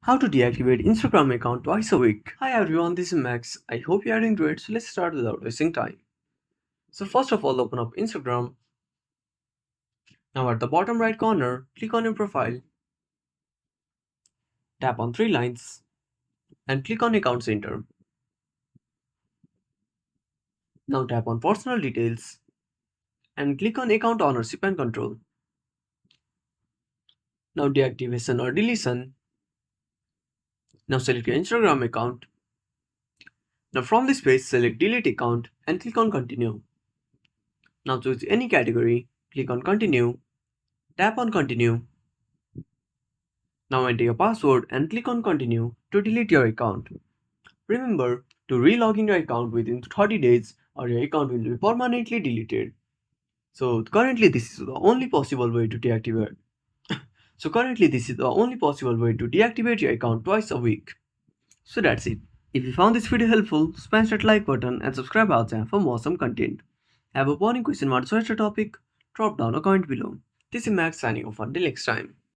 How to deactivate Instagram account twice a week. Hi everyone, this is Max. I hope you are doing great. So let's start without wasting time. So first of all, open up Instagram. Now at the bottom right corner, click on your profile, tap on three lines, and click on Account Center. Now tap on Personal Details and click on Account Ownership and Control. Now deactivation or deletion. Now select your Instagram account. Now from this page, select Delete Account and click on Continue. Now choose any category, click on Continue, tap on Continue. Now enter your password and click on Continue to delete your account. Remember to re-log in your account within 30 days or your account will be permanently deleted. So currently this is the only possible way to deactivate. Your account twice a week. So that's it. If you found this video helpful, smash that like button and subscribe our channel for more awesome content. Have a burning question about such a topic? Drop down a comment below. This is Max signing off until next time.